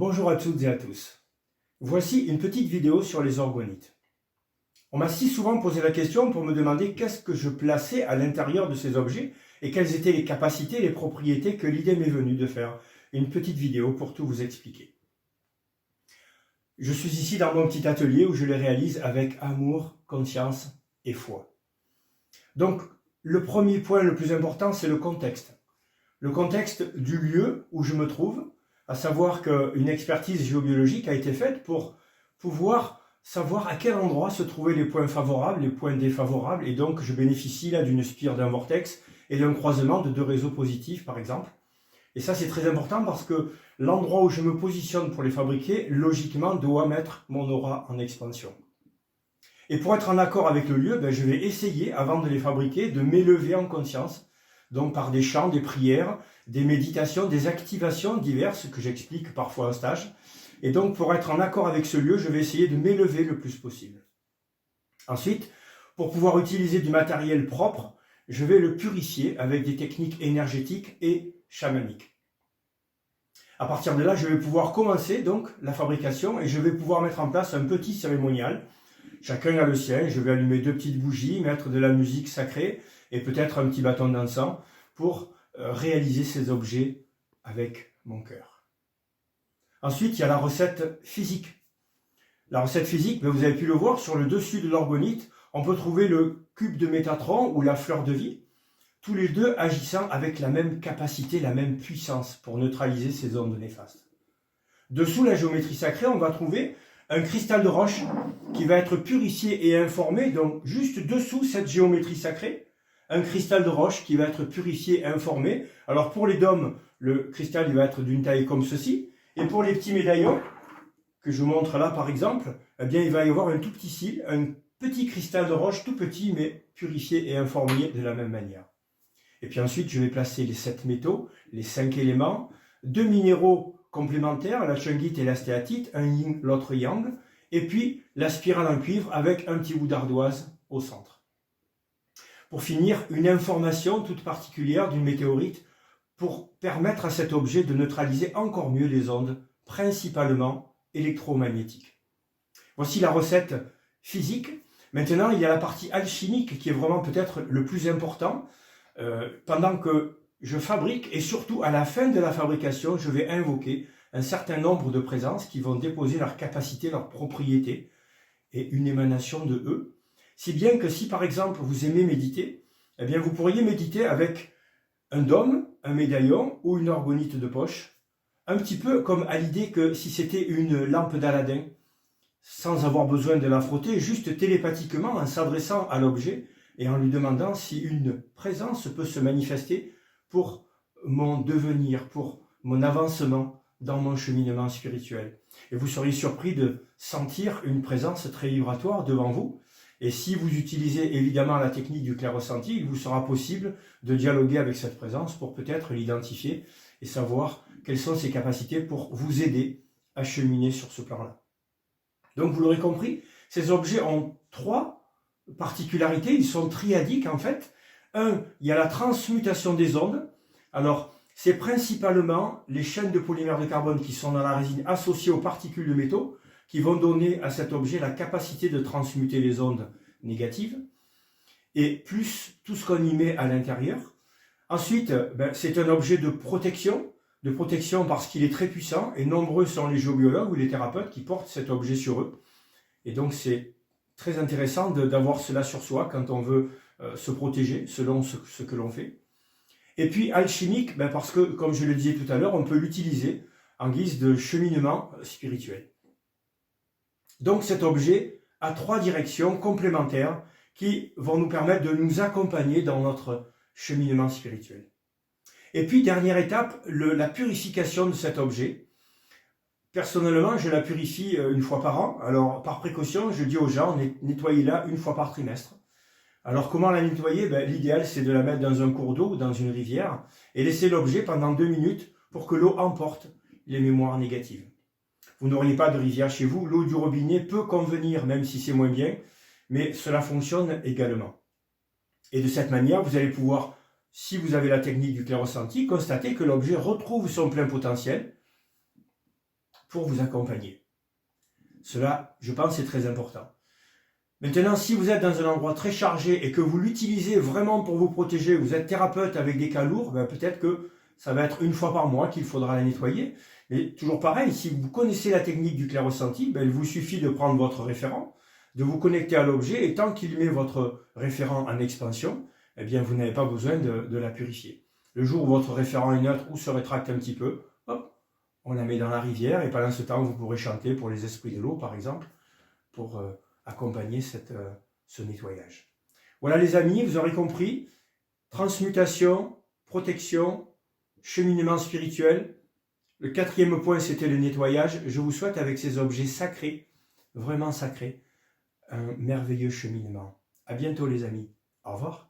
Bonjour à toutes et à tous. Voici une petite vidéo sur les orgonites. On m'a si souvent posé la question pour me demander qu'est-ce que je plaçais à l'intérieur de ces objets et quelles étaient les capacités, les propriétés que l'idée m'est venue de faire une petite vidéo pour tout vous expliquer. Je suis ici dans mon petit atelier où je les réalise avec amour, conscience et foi. Donc, le premier point le plus important, c'est le contexte. Le contexte du lieu où je me trouve, à savoir qu'une expertise géobiologique a été faite pour pouvoir savoir à quel endroit se trouvaient les points favorables, les points défavorables, et donc je bénéficie là d'une spire d'un vortex et d'un croisement de deux réseaux positifs par exemple. Et ça c'est très important parce que l'endroit où je me positionne pour les fabriquer, logiquement doit mettre mon aura en expansion. Et pour être en accord avec le lieu, je vais essayer, avant de les fabriquer, de m'élever en conscience, donc par des chants, des prières, des méditations, des activations diverses que j'explique parfois en stage. Et donc pour être en accord avec ce lieu, je vais essayer de m'élever le plus possible. Ensuite, pour pouvoir utiliser du matériel propre, je vais le purifier avec des techniques énergétiques et chamaniques. À partir de là, je vais pouvoir commencer donc la fabrication et je vais pouvoir mettre en place un petit cérémonial. Chacun a le sien, je vais allumer 2 petites bougies, mettre de la musique sacrée et peut-être un petit bâton d'encens pour réaliser ces objets avec mon cœur. Ensuite, il y a la recette physique. La recette physique, vous avez pu le voir, sur le dessus de l'orgonite, on peut trouver le cube de Métatron ou la fleur de vie, tous les deux agissant avec la même capacité, la même puissance pour neutraliser ces ondes néfastes. Dessous la géométrie sacrée, on va trouver un cristal de roche qui va être purifié et informé, donc juste dessous cette géométrie sacrée, un cristal de roche qui va être purifié et informé. Alors pour les dômes, le cristal il va être d'une taille comme ceci, et pour les petits médaillons, que je vous montre là par exemple, eh bien il va y avoir un tout petit cil, un petit cristal de roche tout petit, mais purifié et informé de la même manière. Et puis ensuite, je vais placer les 7 métaux, les 5 éléments, 2 minéraux complémentaires, la chungite et la stéatite, un yin, l'autre yang, et puis la spirale en cuivre avec un petit bout d'ardoise au centre. Pour finir, une information toute particulière d'une météorite pour permettre à cet objet de neutraliser encore mieux les ondes, principalement électromagnétiques. Voici la recette physique. Maintenant, il y a la partie alchimique qui est vraiment peut-être le plus important. Pendant que je fabrique, et surtout à la fin de la fabrication, je vais invoquer un certain nombre de présences qui vont déposer leur capacité, leur propriété et une émanation de eux. Si bien que si par exemple vous aimez méditer, eh bien vous pourriez méditer avec un dôme, un médaillon ou une orgonite de poche, un petit peu comme à l'idée que si c'était une lampe d'Aladin, sans avoir besoin de la frotter, juste télépathiquement en s'adressant à l'objet et en lui demandant si une présence peut se manifester pour mon devenir, pour mon avancement dans mon cheminement spirituel. Et vous seriez surpris de sentir une présence très vibratoire devant vous. Et si vous utilisez évidemment la technique du clair-ressenti, il vous sera possible de dialoguer avec cette présence pour peut-être l'identifier et savoir quelles sont ses capacités pour vous aider à cheminer sur ce plan-là. Donc vous l'aurez compris, ces objets ont 3 particularités, ils sont triadiques en fait. Un, il y a la transmutation des ondes. Alors, c'est principalement les chaînes de polymères de carbone qui sont dans la résine associées aux particules de métaux qui vont donner à cet objet la capacité de transmuter les ondes négatives, et plus tout ce qu'on y met à l'intérieur. Ensuite, c'est un objet de protection parce qu'il est très puissant, et nombreux sont les géobiologues ou les thérapeutes qui portent cet objet sur eux. Et donc c'est très intéressant d'avoir cela sur soi quand on veut se protéger selon ce que l'on fait. Et puis alchimique, parce que, comme je le disais tout à l'heure, on peut l'utiliser en guise de cheminement spirituel. Donc cet objet a 3 directions complémentaires qui vont nous permettre de nous accompagner dans notre cheminement spirituel. Et puis dernière étape, la purification de cet objet. Personnellement, je la purifie une fois par an. Alors par précaution, je dis aux gens, nettoyez-la une fois par trimestre. Alors comment la nettoyer? L'idéal c'est de la mettre dans un cours d'eau ou dans une rivière et laisser l'objet pendant 2 minutes pour que l'eau emporte les mémoires négatives. Vous n'auriez pas de rivière chez vous, l'eau du robinet peut convenir, même si c'est moins bien, mais cela fonctionne également. Et de cette manière, vous allez pouvoir, si vous avez la technique du clair-ressenti, constater que l'objet retrouve son plein potentiel, pour vous accompagner. Cela, je pense, est très important. Maintenant, si vous êtes dans un endroit très chargé et que vous l'utilisez vraiment pour vous protéger, vous êtes thérapeute avec des cas lourds, ben peut-être que ça va être une fois par mois qu'il faudra la nettoyer. Mais toujours pareil, si vous connaissez la technique du clair ressenti, ben il vous suffit de prendre votre référent, de vous connecter à l'objet, et tant qu'il met votre référent en expansion, eh bien vous n'avez pas besoin de la purifier. Le jour où votre référent est neutre ou se rétracte un petit peu, hop, on la met dans la rivière, et pendant ce temps, vous pourrez chanter pour les esprits de l'eau, par exemple, pour accompagner ce nettoyage. Voilà les amis, vous aurez compris, transmutation, protection, cheminement spirituel. Le 4e point, c'était le nettoyage. Je vous souhaite avec ces objets sacrés, vraiment sacrés, un merveilleux cheminement. À bientôt les amis. Au revoir.